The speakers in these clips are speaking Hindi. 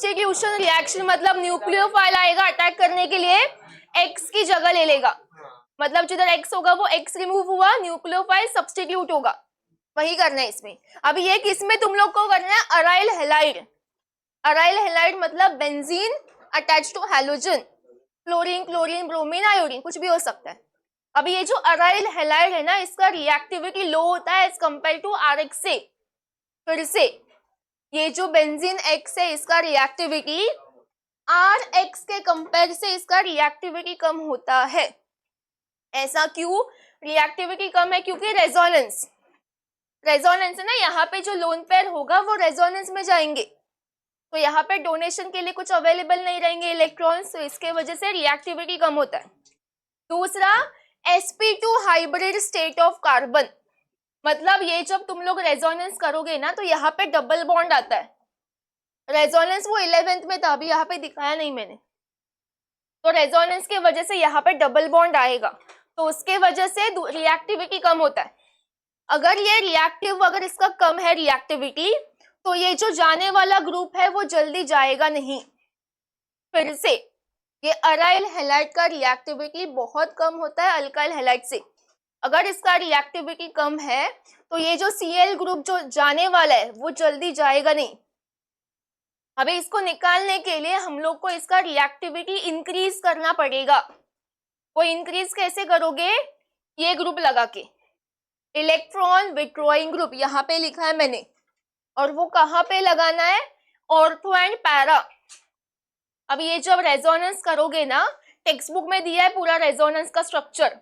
सब्स्टिट्यूशन रिएक्शन मतलब न्यूक्लियोफाइल आएगा अटैक करने के लिए, एक्स की जगह ले लेगा, मतलब जिधर एक्स होगा वो एक्स रिमूव हुआ, न्यूक्लियोफाइल सब्स्टिट्यूट होगा, वही करना है इसमें। अभी ये किसमें तुम लोग को करना है, अराइल हैलाइड। अराइल हैलाइड मतलब benzene attach to halogen, fluorine, chlorine, bromine, iodine, कुछ भी हो सकता है। अभी ये जो अराइल हैलाइड है ना, इसका रिएक्टिविटी लो होता है एज कंपेयर टू आरएक्स से। फिर से ये जो बेंजीन एक्स है इसका रिएक्टिविटी आर एक्स के कंपेयर से इसका रिएक्टिविटी कम होता है। ऐसा क्यों रिएक्टिविटी कम है? क्योंकि रेजोनेंस है ना, यहाँ पे जो लोन पेयर होगा वो रेजोनेंस में जाएंगे, तो यहाँ पे डोनेशन के लिए कुछ अवेलेबल नहीं रहेंगे इलेक्ट्रॉन्स, तो इसके वजह से रिएक्टिविटी कम होता है। दूसरा sp2 hybrid state of carbon, मतलब ये जब तुम लोग रेजोनेंस करोगे ना तो यहाँ पे डबल बॉन्ड आता है। रेजोनेंस वो 11th में था, अभी यहाँ पे दिखाया नहीं मैंने, तो रेजोनेंस के वजह से यहाँ पे डबल बॉन्ड आएगा, तो उसके वजह से रिएक्टिविटी कम होता है। अगर ये रिएक्टिव, अगर इसका कम है रिएक्टिविटी, तो ये जो जाने वाला ग्रुप है वो जल्दी जाएगा नहीं। फिर से ये अराइल हैलाइड का रिएक्टिविटी बहुत कम होता है अल्काइल हैलाइड से। अगर इसका रिएक्टिविटी कम है तो ये जो Cl ग्रुप जो जाने वाला है वो जल्दी जाएगा नहीं। अभी इसको निकालने के लिए हम लोग को इसका रिएक्टिविटी इंक्रीज करना पड़ेगा। वो इंक्रीज कैसे करोगे? ये ग्रुप लगा के, इलेक्ट्रॉन विथड्रॉइंग ग्रुप यहाँ पे लिखा है मैंने, और वो कहाँ पे लगाना है? Ortho and para. अब ये जब रेजोनेंस करोगे ना, टेक्स्ट बुक में दिया है पूरा रेजोनेंस का स्ट्रक्चर,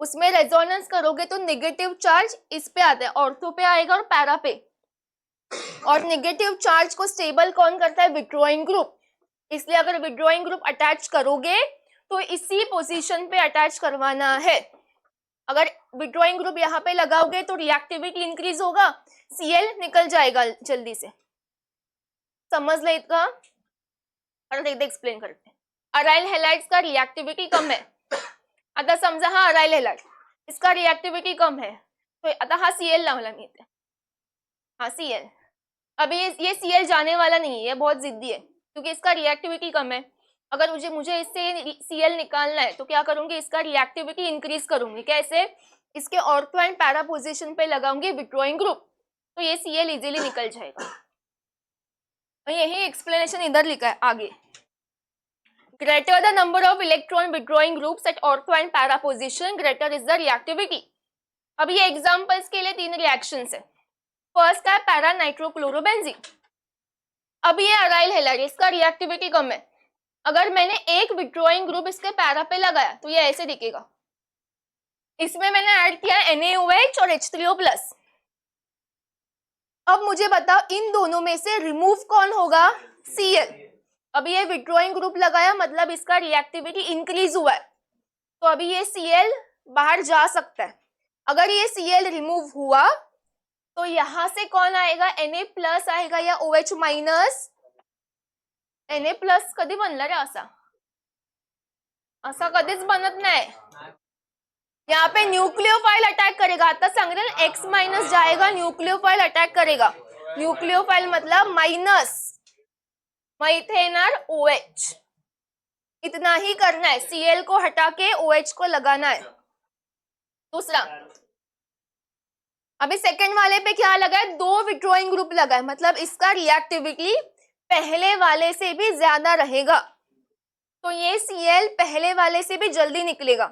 उसमें रेजोनेंस करोगे तो नेगेटिव चार्ज इस पे आता है, ऑर्थो पे आएगा और पैरा पे, और नेगेटिव चार्ज को स्टेबल कौन करता है? Withdrawing group. इसलिए अगर विथड्रॉइंग ग्रुप अटैच करोगे तो इसी पोजीशन पे अटैच करवाना है। अगर विथड्रॉइंग ग्रुप यहाँ पे लगाओगे तो रिएक्टिविटी इंक्रीज होगा, Cl निकल जाएगा जल्दी से। समझ ले इसका, और देखते एक्सप्लेन करते हैं। अराइल हैलाइड्स का रिएक्टिविटी कम है, आता समझा? हाँ, अराइल हैलाइड इसका रिएक्टिविटी कम है, तो आता हा Cl लावला मी इथे, हाँ Cl। अभी ये Cl जाने वाला नहीं है, ये बहुत जिद्दी है क्योंकि इसका रिएक्टिविटी कम है। अगर मुझे इससे Cl निकालना है तो क्या करूंगी? इसका रिएक्टिविटी इंक्रीज करूंगी। कैसे? इसके ऑर्थो एंड पैरा पोजीशन पे लगाऊंगी विथड्रॉइंग ग्रुप, तो ये Cl इजीली निकल जाएगा। यही एक्सप्लेनेशन इधर लिखा है आगे। Greater the number of electron withdrawing groups eight ortho and para position, greater is the reactivity. अब ये एग्जांपल्स के लिए 3 रिएक्शंस है। फर्स्ट है पैरा नाइट्रोक्लोरोबेंजीन। अब ये अराइल हैलाइड, इसका रिएक्टिविटी कम है। अगर मैंने एक विथड्रॉइंग ग्रुप इसके पैरा पे लगाया तो ये ऐसे दिखेगा। इसमें मैंने ऐड किया NaOH और H3O+। अब मुझे बताओ इन दोनों में से रिमूव कौन होगा? Cl। अभी ये विथड्रॉइंग ग्रुप लगाया मतलब इसका रिएक्टिविटी इंक्रीज हुआ है, तो अभी ये Cl बाहर जा सकता है। अगर ये Cl रिमूव हुआ तो यहां से कौन आएगा? Na+ आएगा या OH-। Na+ कधी बनला रे? असा कधीच बनत नाही। यहाँ पे न्यूक्लियोफाइल अटैक करेगा, आता सांग रहे ना, X- जाएगा, न्यूक्लियोफाइल अटैक करेगा। न्यूक्लियोफाइल मतलब माइनस, मग इथे येणार OH। इतना ही करना है, Cl को हटा के OH को लगाना है। दूसरा, अभी सेकंड वाले पे क्या लगा है? 2 विथड्रॉइंग ग्रुप लगा है, मतलब इसका रिएक्टिविटी पहले वाले से भी ज्यादा रहेगा, तो ये Cl पहले वाले से भी जल्दी निकलेगा।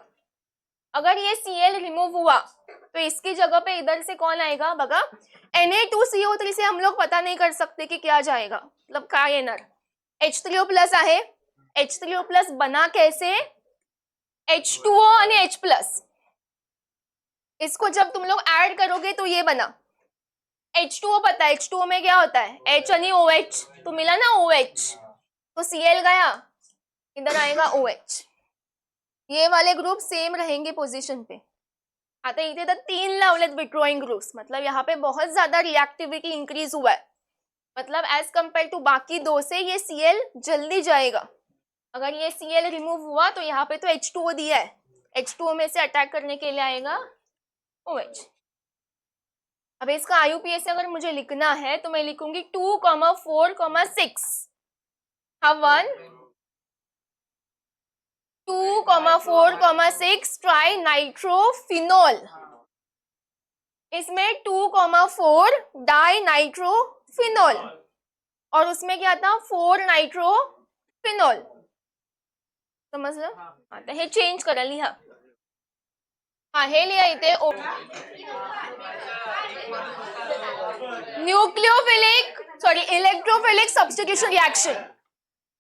अगर ये Cl रिमूव हुआ तो इसकी जगह पे इधर से कौन आएगा? बघा, Na2CO3 से हम लोग पता नहीं कर सकते कि क्या जाएगा, मतलब काय येणार? H3O+ आहे, H3O+ बना कैसे? H2O आणि H+। इसको जब तुम लोग ऐड करोगे तो ये बना H2O। पता है H2O में क्या होता है? H आणि OH, तो मिला ना OH, तो Cl गया, इधर आएगा OH। ये वाले ग्रुप सेम रहेंगे पोजीशन पे। आता इथे तर 3 लावलेत विथड्रॉइंग ग्रुप्स, मतलब यहाँ पे बहुत ज्यादा रिएक्टिविटी इंक्रीज हुआ है, मतलब एज कंपेयर टू बाकी 2 से ये Cl जल्दी जाएगा। अगर ये Cl रिमूव हुआ तो यहाँ पे तो H2O दिया है, H2O में से अटैक करने के लिए आएगा OH। अब इसका IUPAC अगर मुझे लिखना है तो मैं लिखूंगी 2, 4, 6। हाँ 1 2,4,6 ट्राई नाइट्रोफिनॉल, इसमें 2,4 डाई नाइट्रोफिनॉल और उसमें क्या था 4 नाइट्रोफिनॉल, समजलं? आता हे चेंज करा, लिहा. हा हे लिहा इथे. Nucleophilic sorry electrophilic substitution reaction.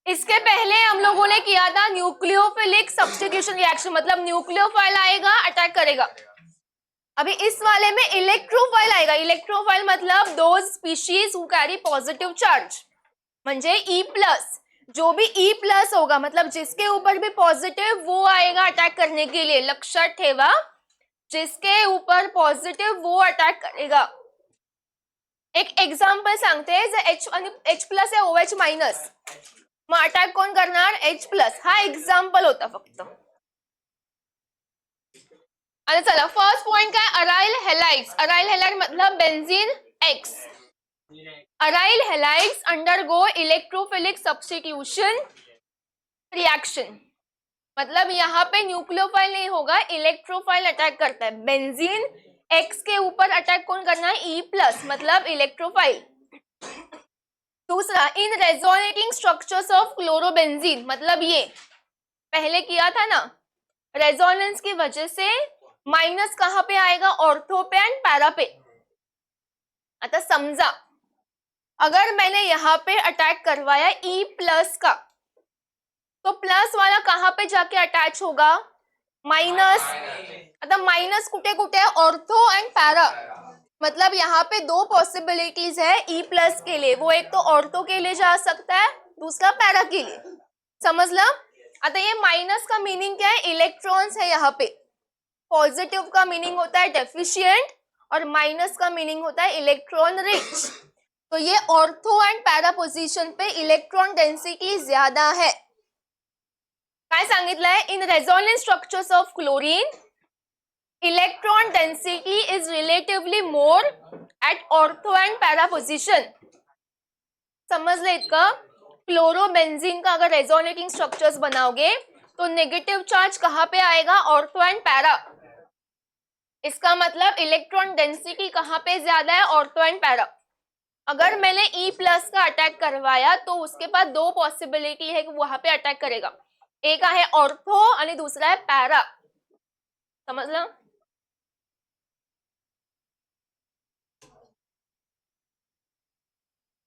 इसके पहले हम लोगों ने किया था न्यूक्लियोफिलिक सब्स्टिट्यूशन रिएक्शन, मतलब न्यूक्लियोफाइल आएगा अटैक करेगा. अभी इस वाले में इलेक्ट्रोफाइल आएगा. इलेक्ट्रोफाइल मतलब those species who carry positive charge, म्हणजे ई प्लस. जो भी ई प्लस होगा मतलब जिसके ऊपर भी पॉजिटिव वो आएगा अटैक करने के लिए. लक्षात ठेवा, जिसके ऊपर पॉजिटिव वो अटॅक करेगा. एक एक्झाम्पल सांगते, जर H प्लस आहे OH मायनस, मग अटॅक कोण करणार? H plus. हा एक्झाम्पल होता फक्त. आता चला फर्स्ट पॉइंट काय, अराइल हेलाइड्स. अराइल हेलाइड मतलब benzene X. Aryl halides undergo electrophilic substitution reaction, मतलब यहाँ पे न्यूक्लियोफाइल नहीं होगा, इलेक्ट्रोफाइल अटैक करता है. बेंजीन X के ऊपर अटैक कौन करना है? E प्लस, मतलब इलेक्ट्रोफाइल. दूसरा, इन रेजोनेटिंग स्ट्रक्चर्स ऑफ क्लोरोबेंजीन, मतलब ये पहले किया था ना, रेजोनेंस की वजह से माइनस कहां पे आएगा? ऑर्थो पे एंड पैरा पे. आता समझा, अगर मैंने यहाँ पे अटैक करवाया E प्लस का, तो प्लस वाला कहां पे जाके अटैच होगा? माइनस. आता माइनस कुठे कुठे? Ortho and para. मतलब यहाँ पे दो पॉसिबिलिटीज है E प्लस के लिए. वो एक तो ऑर्थो के लिए जा सकता है, दूसरा पैरा के लिए. समझला? आता ये माइनस का मीनिंग क्या है? इलेक्ट्रॉन्स है यहाँ पे. पॉजिटिव का मीनिंग होता है डेफिशिएंट और माइनस का मीनिंग होता है इलेक्ट्रॉन रिच. तो ये ऑर्थो एंड पैरा पोजिशन पे इलेक्ट्रॉन डेंसिटी ज्यादा है. काय सांगितलंय? In resonance structures of chlorine electron density is relatively more at ortho and para position. समझले इतकं? क्लोरोबेंजीन का अगर रेजोनेटिंग स्ट्रक्चर्स बनाओगे तो नेगेटिव चार्ज कहां पे आएगा? Ortho and para. इसका मतलब इलेक्ट्रॉन डेंसिटी कहां पे ज्यादा है? Ortho and para. अगर मैंने E प्लस का अटैक करवाया तो उसके पास दो पॉसिबिलिटी है कि वहां पे अटैक करेगा. एक आहे ऑर्थो आणि दूसरा है पैरा. समजलं?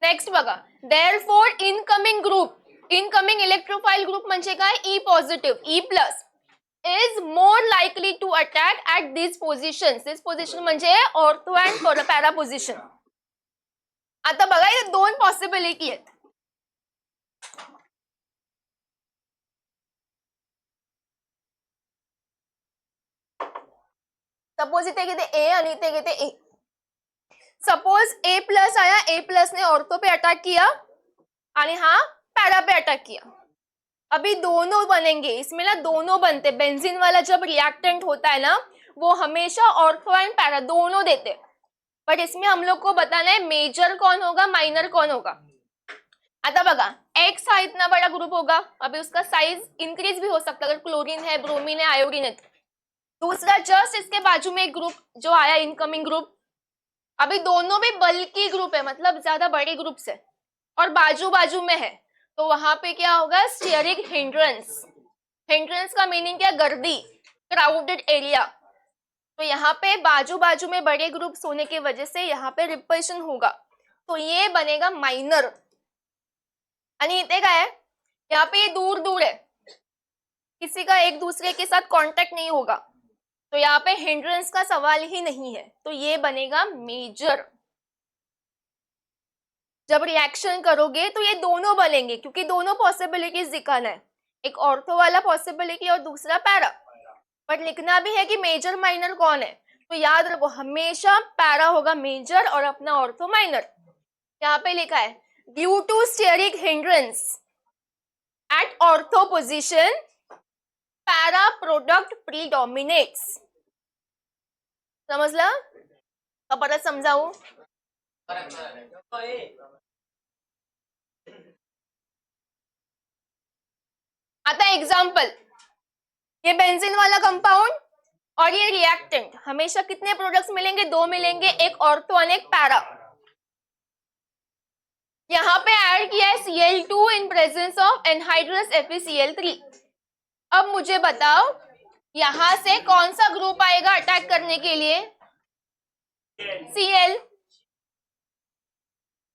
नेक्स्ट बघा, therefore incoming group, incoming electrophile group म्हणजे काय? E positive, E plus is more likely to attack at these positions. This position म्हणजे ऑर्थो अँड पॅरा पोझिशन. आता बघा इथे दोन पॉसिबिलिटी आहेत. सपोज इथे घेते ए आणि इथे घेते ए. सपोज ए प्लस आया, ए प्लस ने ऑर्थो पे अटैक किया आणि हा पैरा पे अटैक किया. अभी दोनों बनेंगे, इसमें ना दोनों बनते. बेंजीन वाला जब रिएक्टेंट होता है ना, वो हमेशा ऑर्थो एंड पैरा दोनों देते. बट इसमें हम लोग को बताना है मेजर कौन होगा, माइनर कौन होगा. आता बघा, एक्स हा इतना बड़ा ग्रुप होगा, अभी उसका साइज इंक्रीज भी हो सकता है अगर क्लोरीन है, ब्रोमीन है, आयोडीन है. दूसरा जस्ट इसके बाजू में एक ग्रुप जो आया इनकमिंग ग्रुप, अभी दोनों भी बल्कि ग्रुप है, मतलब ज्यादा बड़े ग्रुप से और बाजू बाजू में है. तो वहां पे क्या होगा? Stearic hindrance. हिंड्रेंस का मीनिंग क्या? गर्दी, क्राउडेड एरिया. तो यहाँ पे बाजू बाजू में बड़े ग्रुप्स होने की वजह से यहाँ पे रिपल्शन होगा, तो ये बनेगा माइनर. आणि इथे काय है? यहाँ पे ये दूर दूर है, किसी का एक दूसरे के साथ कांटेक्ट नहीं होगा, तो यहाँ पे हिंड्रेंस का सवाल ही नहीं है. तो ये बनेगा मेजर. जब रिएक्शन करोगे तो ये दोनों बनेंगे, क्योंकि दोनों पॉसिबिलिटीज दिखाना है, एक ऑर्थो वाला पॉसिबिलिटी और दूसरा पैरा. बट लिखना भी है कि मेजर माइनर कौन है, तो याद रखो हमेशा पैरा होगा मेजर और अपना ऑर्थो माइनर. यहाँ पे लिखा है due to steric hindrance at ortho position para product predominates. समजलं? परत समजावू. आता है एग्जाम्पल, ये बेंजीन वाला कंपाउंड और ये रिएक्टेंट, हमेशा कितने प्रोडक्ट्स मिलेंगे? 2 मिलेंगे, एक ऑर्थो और एक पैरा। यहाँ पे ऐड किया है Cl2 in presence of anhydrous FeCl3। अब मुझे बताओ यहां से कौन सा ग्रुप आएगा अटैक करने के लिए? Cl।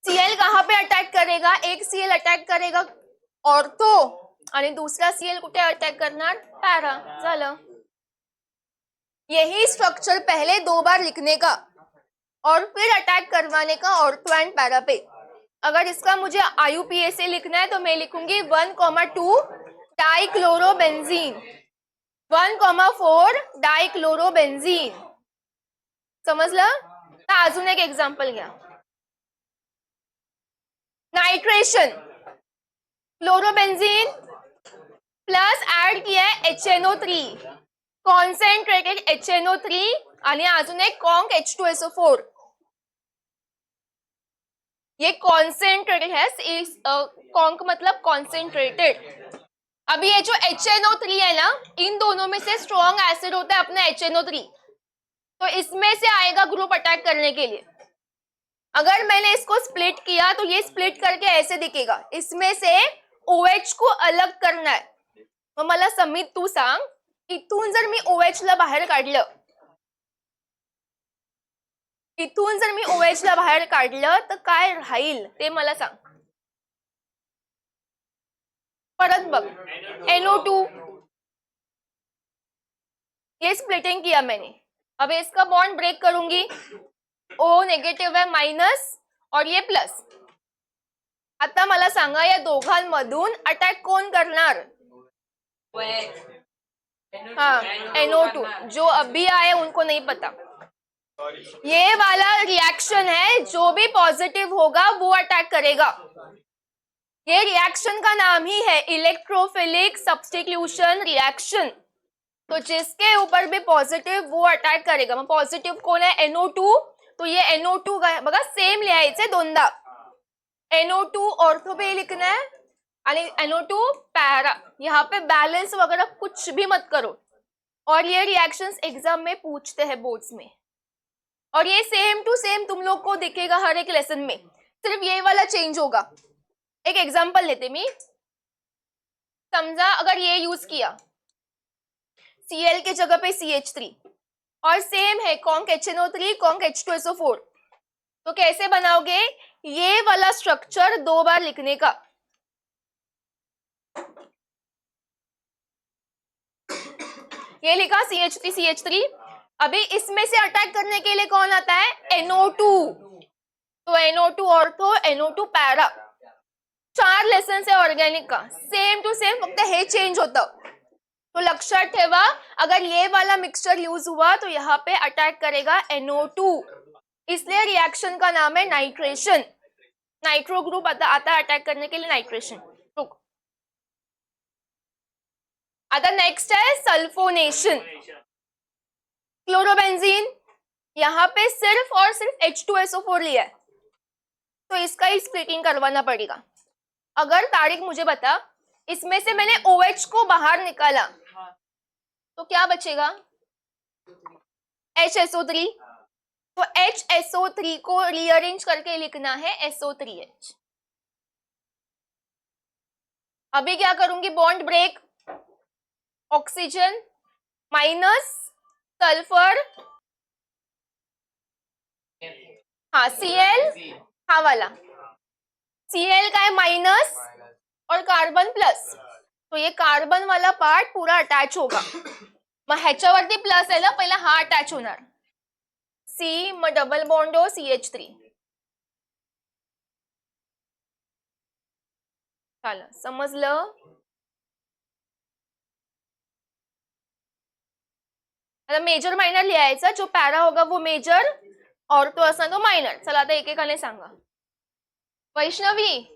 Cl कहां पे अटैक करेगा? एक Cl अटॅक करेगा ऑर्थो आणि दूसरा Cl कुठे अटॅक करणार? पैरा। झालं। यही स्ट्रक्चर पहले 2 बार लिखने का और फिर अटैक करवाने का ऑर्थो एंड पैरा पे। अगर इसका मुझे IUPAC लिखना है तो मैं लिखूंगी 1,2 डाइक्लोरोबेंजीन, 1,4 डाइक्लोरोबेंजीन। समजलं? अजून एक एग्जांपल घ्या। नाइट्रेशन, क्लोरोबेंजीन प्लस ऍड किया है HNO3, कॉन्सेंट्रेटेड HNO3 आणि अजून एक कॉन्क H2SO4। ये कॉन्सेंट्रेटेड है, कॉन्क मतलब कॉन्सेंट्रेटेड। अभी ये जो HNO3 है ना, इन दोनों में से स्ट्रॉन्ग एसिड होता है अपना HNO3, तो इसमें से आएगा ग्रुप अटैक करने के लिए। अगर मैंने इसको स्प्लिट किया तो ये स्प्लिट करके ऐसे दिखेगा, इसमें से OH को अलग करना है। मग मला समित तू सांग, इथून जर मी OH ला बाहेर काढलं, इथून जर मी OH ला बाहेर काढलं तर काय राहील ते मला सांग। परत बघ, NO2, ये स्प्लिटिंग किया मैंने। अब इसका बॉन्ड ब्रेक करूंगी, O नेगेटिव्ह है माइनस और ये प्लस। आता मला सांगा या दोघांमधून अटॅक कोण करणार? हाँ, NO2। जो अभी आए उनको नहीं पता। ये वाला रिएक्शन है, जो भी पॉजिटिव होगा वो अटैक करेगा। ये रिएक्शन का नाम ही है इलेक्ट्रोफिलिक सब्स्टिट्यूशन रिएक्शन। तो जिसके ऊपर भी पॉजिटिव वो अटॅक करेगा। मग पॉजिटिव कोण आहे? NO2। तो ये NO2 बघा सेम लिहायचे दोनदा। NO2 ऑर्थो पे लिखना है आणि NO2 पैरा। यहाँ पे बैलेंस वगैरह कुछ भी मत करो। और ये रिएक्शंस एग्जाम में पूछते हैं बोर्ड्स में, और ये सेम टू सेम तुम लोग को दिखेगा हर एक लेसन में, सिर्फ ये वाला चेंज होगा। एक एग्जांपल लेते मी, समझा अगर ये यूज किया Cl के जगह पे CH3 और सेम है कॉन्क HNO3 कॉन्क H2SO4, तो कैसे बनाओगे? ये वाला स्ट्रक्चर 2 बार लिखने का। ये लिखा CH3 CH3। अभी इसमें से अटैक करने के लिए कौन आता है? NO2। तो NO2 ortho, NO2 para. 4 lesson है ऑर्गेनिक का, सेम टू सेम, फक्त हे चेंज होतं। तो लक्षात ठेवा, अगर ये वाला मिक्सचर यूज हुआ तो यहाँ पे अटैक करेगा NO2, इसलिए रिएक्शन का नाम है नाइट्रेशन। नाइट्रो ग्रुप आता है अटैक करने के लिए, नाइट्रेशन। रुक, आता नेक्स्ट है सल्फोनेशन। क्लोरोबेंजीन, यहाँ पे सिर्फ और सिर्फ H2SO4 लिया है, तो इसका ही स्प्लिटिंग करवाना पड़ेगा। अगर तारिक मुझे बता, इसमें से मैंने OH को बाहर निकाला तो क्या बचेगा? HSO3। तो HSO3 को रीअरेंज करके लिखना है SO3H। अभी क्या करूंगी? Bond break, oxygen minus sulphur, हाँ Cl, हा वाला Cl का है माइनस और कार्बन प्लस, तो ये कार्बन वाला पार्ट पूरा अटॅच होगा। मग ह्याच्यावरती प्लस आहे ना, पहिला हा अटॅच होणार C, मग डबल बॉन्ड हो CH3। झालं, समजलं? आता मेजर माइनर लिहायचा, जो पैरा होगा वो मेजर और तो असणार तो माइनर। चला आता एकेकाने सांगा। वैष्णवी,